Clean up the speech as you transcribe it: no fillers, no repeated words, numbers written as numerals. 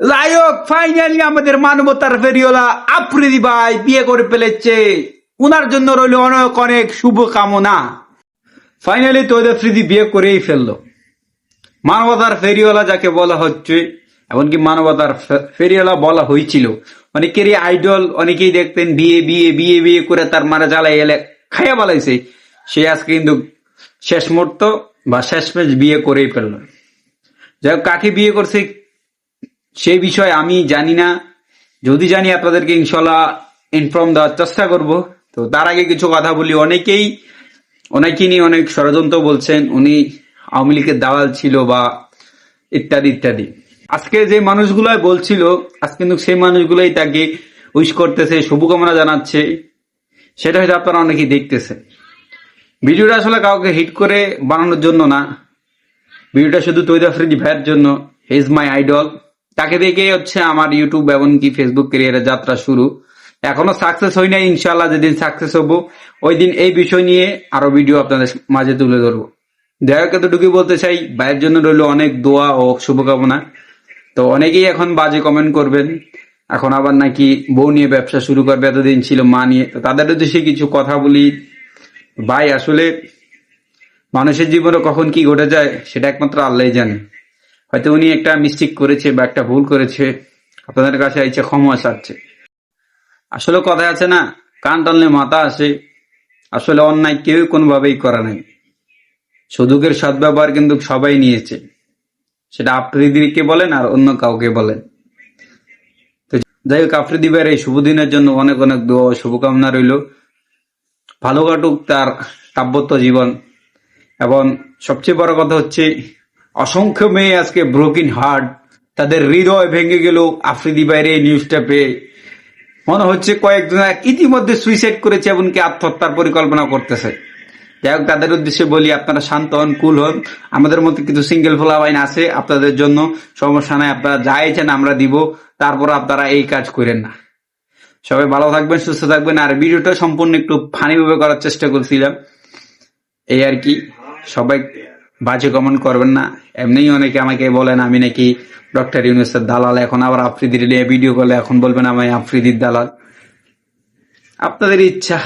যাই হোক, ফাইনালি আমাদের মানবতার ফেরিওয়ালা আফ্রিদি ভাই বিয়ে করে ফেলেছে। উনার জন্য রইল অনেক অনেক শুভ কামনা। ফাইনালি তৈদ আফ্রিদি বিয়ে করেই ফেললো। মানবতার ফেরিওয়ালা যাকে বলা হচ্ছে, এমনকি মানবতার ফেরিওয়ালা বলা হয়েছিল, অনেকেরই আইডল, অনেকেই দেখতেন বিয়ে বিয়ে বিয়ে বিয়ে করে তার মারা জ্বালাই এলে খাইয়া বালাইছে, সে আজকে কিন্তু শেষ মুহূর্ত বা শেষমেশ বিয়ে করেই ফেলল। যাই হোক, কাকে বিয়ে করছে সেই বিষয়ে আমি জানি না, যদি জানি আপনাদেরকে ইনশাল্লাহ ইনফর্ম দেওয়ার চেষ্টা করব। তো তার আগে কিছু কথা বলি। অনেকেই নিয়ে অনেক ষড়যন্ত্র বলছেন উনি আওয়ামী লীগের দালাল ছিল বা ইত্যাদি ইত্যাদি। আজকে যে মানুষগুলাই বলছিল, আজ কিন্তু সেই মানুষগুলাই তাকে উইশ করতেছে, শুভকামনা জানাচ্ছে, সেটা হয়তো আপনারা অনেকেই দেখতেছেন। ভিডিওটা আসলে কাউকে হিট করে বানানোর জন্য না, ভিডিওটা শুধু তৈদ আফ্রিদি ভাইয়ের জন্য। He is my idol. তাকে দেখে হচ্ছে আমার ইউটিউব এমনকি ফেসবুক ক্যারিয়ারের যাত্রা শুরু। এখনো সাকসেস হই নাই, ইনশাল্লাহ যেদিন সাকসেস হবো ওই দিন এই বিষয় নিয়ে আরো ভিডিও আপনাদের মাঝে তুলে ধরবো। যাই হোক, এতটুকুই বলতে চাই, ভাইয়ের জন্য রইল অনেক দোয়া ও শুভকামনা। তো অনেকেই এখন বাজে কমেন্ট করবেন, এখন আবার নাকি বউ নিয়ে ব্যবসা শুরু করবে, এতদিন ছিল মা নিয়ে। তো তাদের উদ্দেশ্যে কিছু কথা বলি। ভাই, আসলে মানুষের জীবনে কখন কি ঘটে যায় সেটা একমাত্র আল্লাহই জানে। হয়তো উনি একটা মিস্টেক করেছে বা একটা ভুল করেছে, আপনাদের কাছে আইছে ক্ষমা চাচ্ছে। আসলে কথায় আছে না, কান টানলে মাথা আসে। আসলে অন্যায় কেউ কোনোভাবেই করা নাই, সুযোগের সদ্ব্যবহার কিন্তু সবাই নিয়েছে, সেটা আফ্রিদিকে বলেন আর অন্য কাউকে বলেন। তো যাই হোক, আফ্রিদি ভাইয়ের এই শুভ দিনের জন্য অনেক অনেক দোয়া ও শুভকামনা রইল। ভালো কাটুক তার দাম্পত্য জীবন। এবং সবচেয়ে বড় কথা হচ্ছে, অসংখ্য মেয়ে আজকে ব্রোকেন হার্ট, তাদের হৃদয় ভেঙে গেল আফ্রিদি ভাইয়ের এই নিউজটা পেয়ে। মনে হচ্ছে কয়েকজন ইতিমধ্যে সুইসাইড করেছে, এমনকি আত্মহত্যার পরিকল্পনা করতেছে। যাই হোক, তাদের উদ্দেশ্যে বলি, আপনারা শান্ত হন, কুল হন। আমাদের মধ্যে কিছু সিঙ্গেল ফোলাবাইন আছে, আপনাদের জন্য সমস্যা নাই, আপনারা যা ইচ্ছেন আমরা দিব, তারপর আপনারা এই কাজ করেন না। সবাই ভালো থাকবেন, সুস্থ থাকবেন। আর ভিডিওটা সম্পূর্ণ একটু ফানি ভাবে করার চেষ্টা করছিলাম, এই আর কি। সবাই বাজে কমেন্ট করবেন না। এমনিই অনেকে আমাকে বলেন আমি নাকি ডক্টর ইউনূসের দালাল, এখন আবার আফ্রিদির নিয়ে ভিডিও করলে এখন বলবেন আমি আফ্রিদির দালাল। আপনাদের ইচ্ছা।